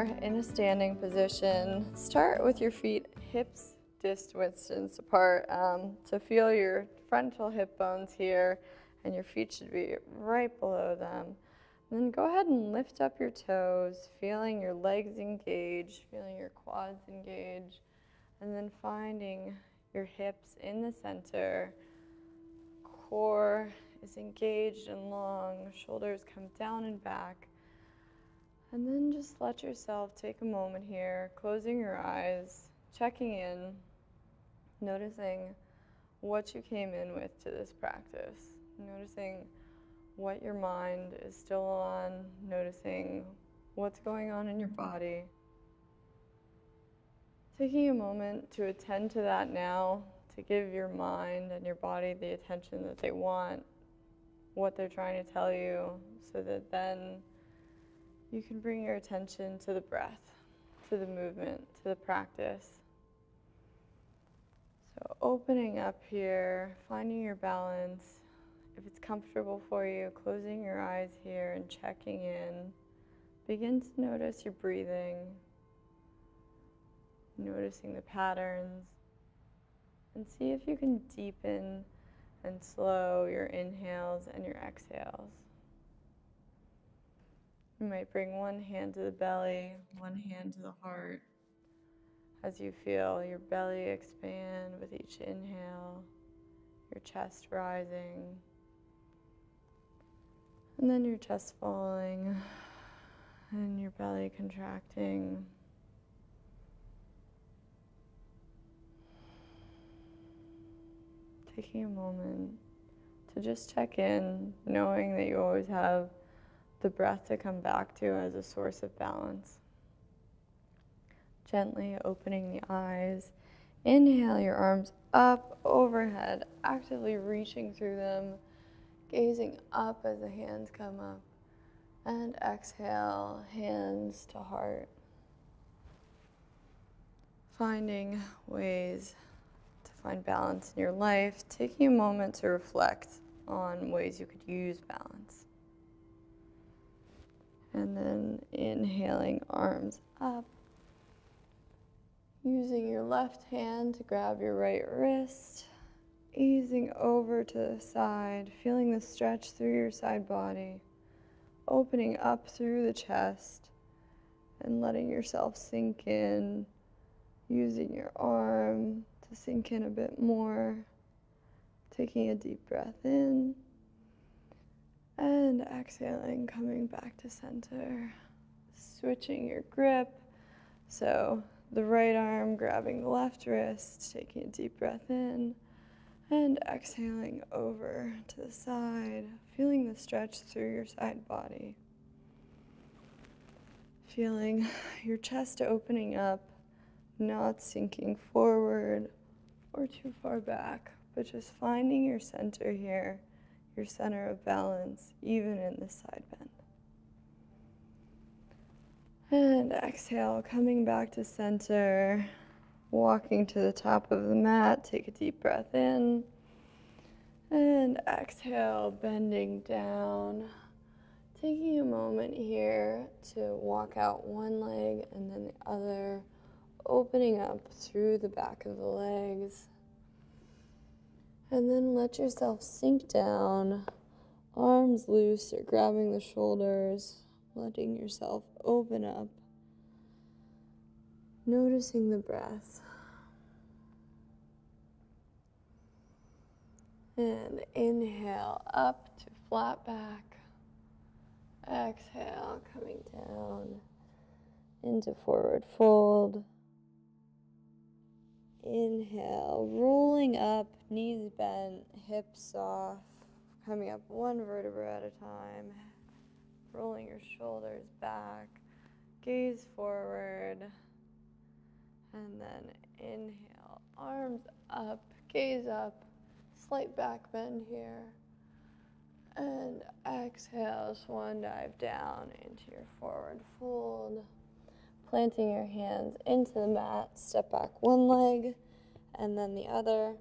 are in a standing position, start with your feet hips distance apart to feel your frontal hip bones here, and your feet should be right below them. And then go ahead and lift up your toes, feeling your legs engage, feeling your quads engage, and then finding your hips in the center. Core is engaged and long, shoulders come down and back. And then just let yourself take a moment here, closing your eyes, checking in, noticing what you came in with to this practice, noticing what your mind is still on, noticing what's going on in your body. Taking a moment to attend to that now, to give your mind and your body the attention that they want, what they're trying to tell you, so that then you can bring your attention to the breath, to the movement, to the practice. So opening up here, finding your balance. If it's comfortable for you, closing your eyes here and checking in. Begin to notice your breathing, noticing the patterns, and see if you can deepen and slow your inhales and your exhales. You might bring one hand to the belly, one hand to the heart, as you feel your belly expand with each inhale, your chest rising, and then your chest falling, and your belly contracting. Taking a moment to just check in, knowing that you always have the breath to come back to as a source of balance. Gently opening the eyes. Inhale your arms up overhead, actively reaching through them, gazing up as the hands come up. And exhale, hands to heart. Finding ways to find balance in your life, taking a moment to reflect on ways you could use balance. And then inhaling, arms up. Using your left hand to grab your right wrist. Easing over to the side, feeling the stretch through your side body. Opening up through the chest and letting yourself sink in. Using your arm to sink in a bit more. Taking a deep breath in. And exhaling, coming back to center. Switching your grip. So the right arm grabbing the left wrist, taking a deep breath in. And exhaling over to the side, feeling the stretch through your side body. Feeling your chest opening up, not sinking forward or too far back, but just finding your center here. Your center of balance, even in this side bend. And exhale, coming back to center, walking to the top of the mat, take a deep breath in. And exhale, bending down. Taking a moment here to walk out one leg and then the other, opening up through the back of the legs. And then let yourself sink down, arms loose or grabbing the shoulders, letting yourself open up, noticing the breath. And inhale up to flat back. Exhale, coming down into forward fold. Inhale, rolling up, knees bent, hips off, coming up one vertebra at a time, rolling your shoulders back, gaze forward, and then inhale, arms up, gaze up, slight back bend here, and exhale, swan dive down into your forward fold. Planting your hands into the mat, step back one leg and then the other,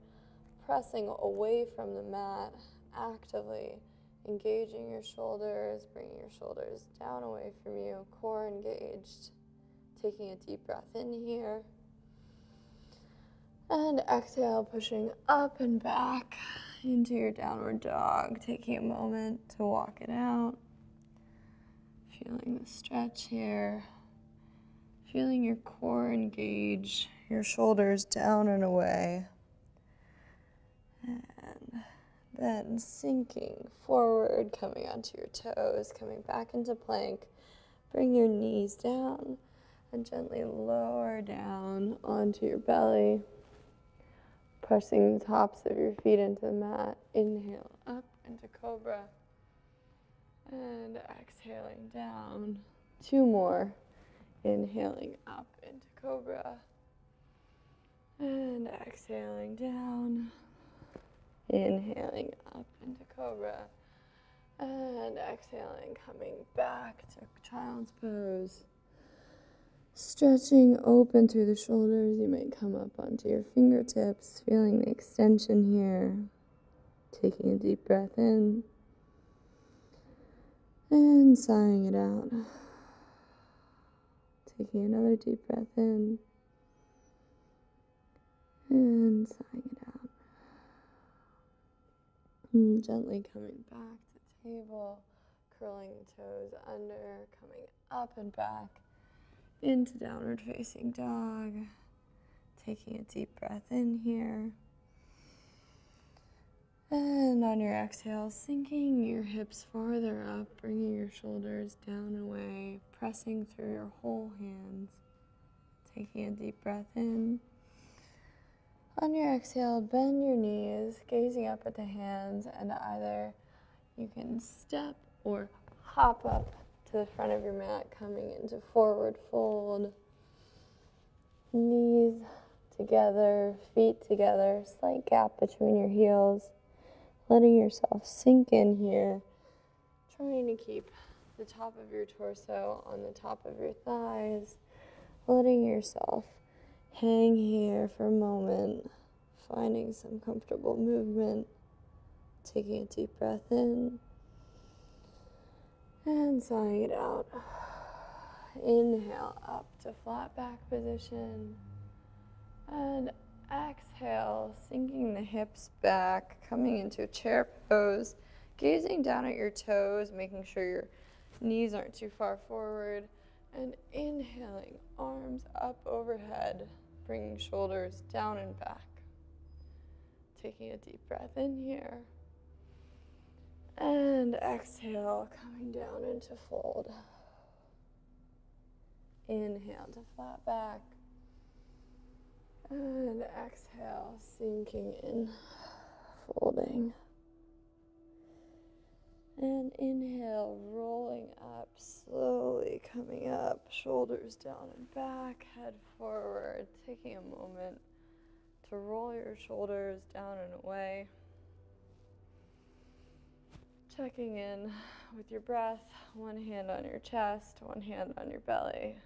pressing away from the mat, actively engaging your shoulders, bringing your shoulders down away from you, core engaged, Taking a deep breath in here. And exhale, pushing up and back into your downward dog. Taking a moment to walk it out. Feeling the stretch here. Feeling your core engage, your shoulders down and away. And then sinking forward, coming onto your toes, coming back into plank. Bring your knees down and gently lower down onto your belly. Pressing the tops of your feet into the mat. Inhale up into cobra. And exhaling down. 2 more. Inhaling up into cobra. And exhaling down. Inhaling up into cobra. And exhaling, coming back to child's pose. Stretching open through the shoulders. You might come up onto your fingertips, feeling the extension here. Taking a deep breath in. And sighing it out. Taking another deep breath in. And sighing it out. And gently coming back to table. Curling the toes under. Coming up and back. Into downward facing dog. Taking a deep breath in here. And on your exhale, sinking your hips farther up, bringing your shoulders down and away, pressing through your whole hands. Taking a deep breath in. On your exhale, bend your knees, gazing up at the hands, and either you can step or hop up to the front of your mat, coming into forward fold. Knees together, feet together, slight gap between your heels. Letting yourself sink in here. Trying to keep the top of your torso on the top of your thighs. Letting yourself hang here for a moment. Finding some comfortable movement. Taking a deep breath in. And sighing it out. Inhale up to flat back position. And exhale, sinking the hips back, coming into a chair pose, gazing down at your toes, making sure your knees aren't too far forward, and inhaling, arms up overhead, bringing shoulders down and back. Taking a deep breath in here. And exhale, coming down into fold. Inhale to flat back. And exhale, sinking in, folding. And inhale, rolling up, slowly coming up, shoulders down and back, head forward, taking a moment to roll your shoulders down and away. Checking in with your breath, one hand on your chest, one hand on your belly.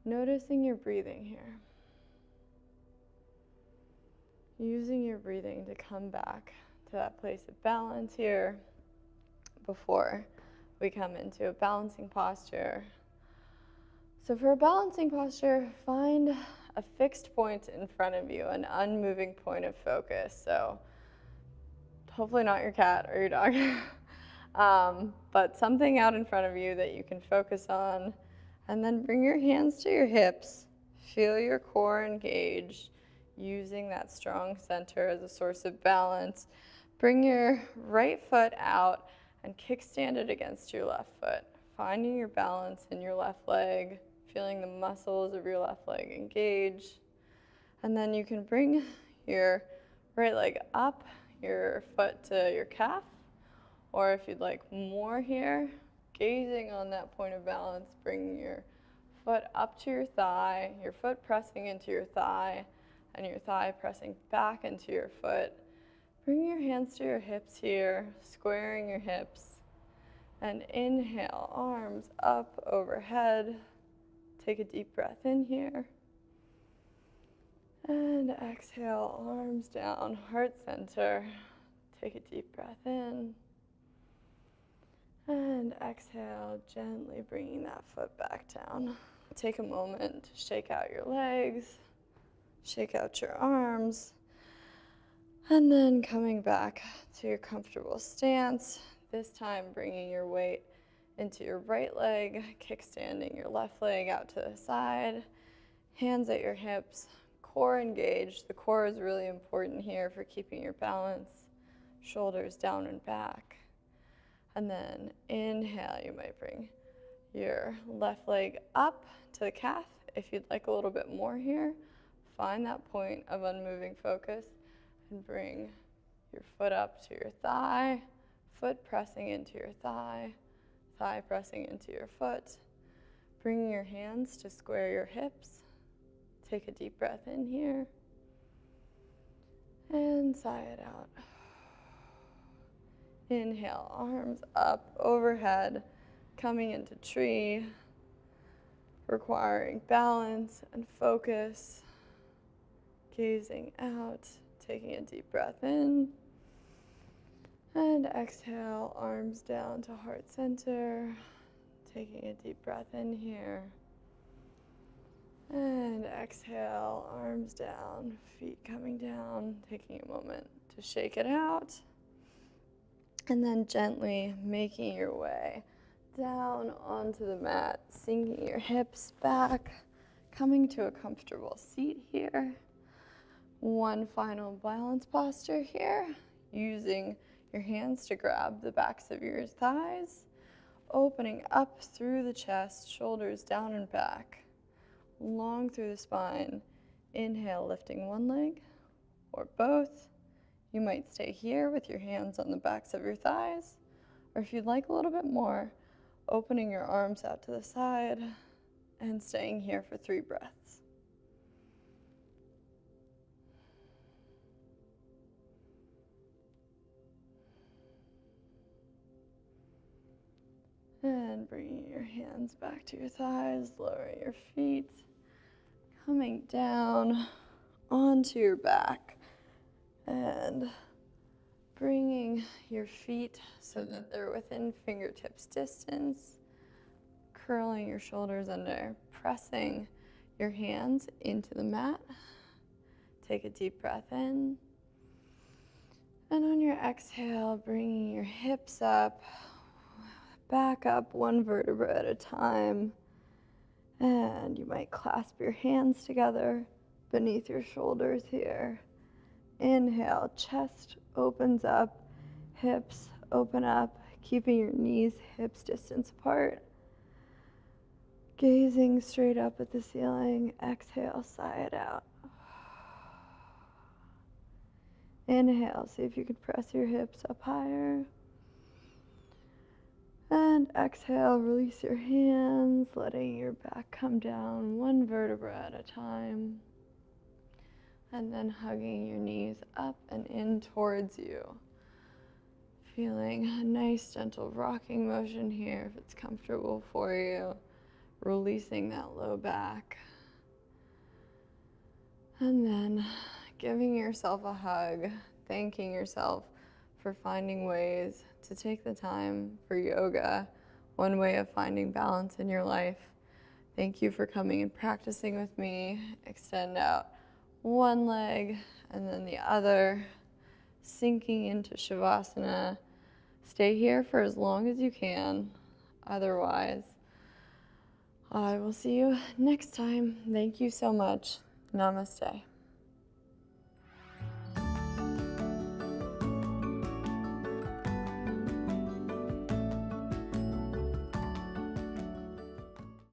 Noticing your breathing here. Using your breathing to come back to that place of balance here before we come into a balancing posture. So for a balancing posture, find a fixed point in front of you, an unmoving point of focus. So hopefully not your cat or your dog, but something out in front of you that you can focus on. And then bring your hands to your hips. Feel your core engage, using that strong center as a source of balance. Bring your right foot out and kickstand it against your left foot, finding your balance in your left leg, feeling the muscles of your left leg engage. And then you can bring your right leg up, your foot to your calf, or if you'd like more here, gazing on that point of balance, bringing your foot up to your thigh, your foot pressing into your thigh, and your thigh pressing back into your foot. Bring your hands to your hips here, squaring your hips. And inhale, arms up overhead. Take a deep breath in here. And exhale, arms down, heart center. Take a deep breath in. And exhale, gently bringing that foot back down. take a moment to shake out your legs, shake out your arms, and then coming back to your comfortable stance, this time bringing your weight into your right leg, kickstanding your left leg out to the side, hands at your hips, core engaged. The core is really important here for keeping your balance, shoulders down and back. And then inhale, you might bring your left leg up to the calf. If you'd like a little bit more here, find that point of unmoving focus and bring your foot up to your thigh, foot pressing into your thigh, thigh pressing into your foot. Bringing your hands to square your hips. Take a deep breath in here and sigh it out. Inhale, arms up overhead, coming into tree, requiring balance and focus. Gazing out, taking a deep breath in. And exhale, arms down to heart center. Taking a deep breath in here. And exhale, arms down, feet coming down. Taking a moment to shake it out. And then gently making your way down onto the mat, sinking your hips back, coming to a comfortable seat here. One final balance posture here, using your hands to grab the backs of your thighs, opening up through the chest, shoulders down and back, long through the spine. Inhale, lifting one leg or both. You might stay here with your hands on the backs of your thighs, or if you'd like a little bit more, opening your arms out to the side and staying here for 3 breaths. And bringing your hands back to your thighs, lowering your feet, coming down onto your back, and bringing your feet so that they're within fingertips distance, curling your shoulders under, pressing your hands into the mat. Take a deep breath in. And on your exhale, bringing your hips up, back up 1 vertebra at a time. And you might clasp your hands together beneath your shoulders here. Inhale, chest opens up, hips open up, keeping your knees, hips distance apart. Gazing straight up at the ceiling. Exhale, sigh it out. Inhale, see if you can press your hips up higher. And exhale, release your hands, letting your back come down 1 vertebra at a time. And then hugging your knees up and in towards you. Feeling a nice gentle rocking motion here if it's comfortable for you. Releasing that low back. And then giving yourself a hug, thanking yourself for finding ways to take the time for yoga, one way of finding balance in your life. Thank you for coming and practicing with me. Extend out one leg and then the other, sinking into Shavasana. Stay here for as long as you can. Otherwise, I will see you next time. Thank you so much. Namaste.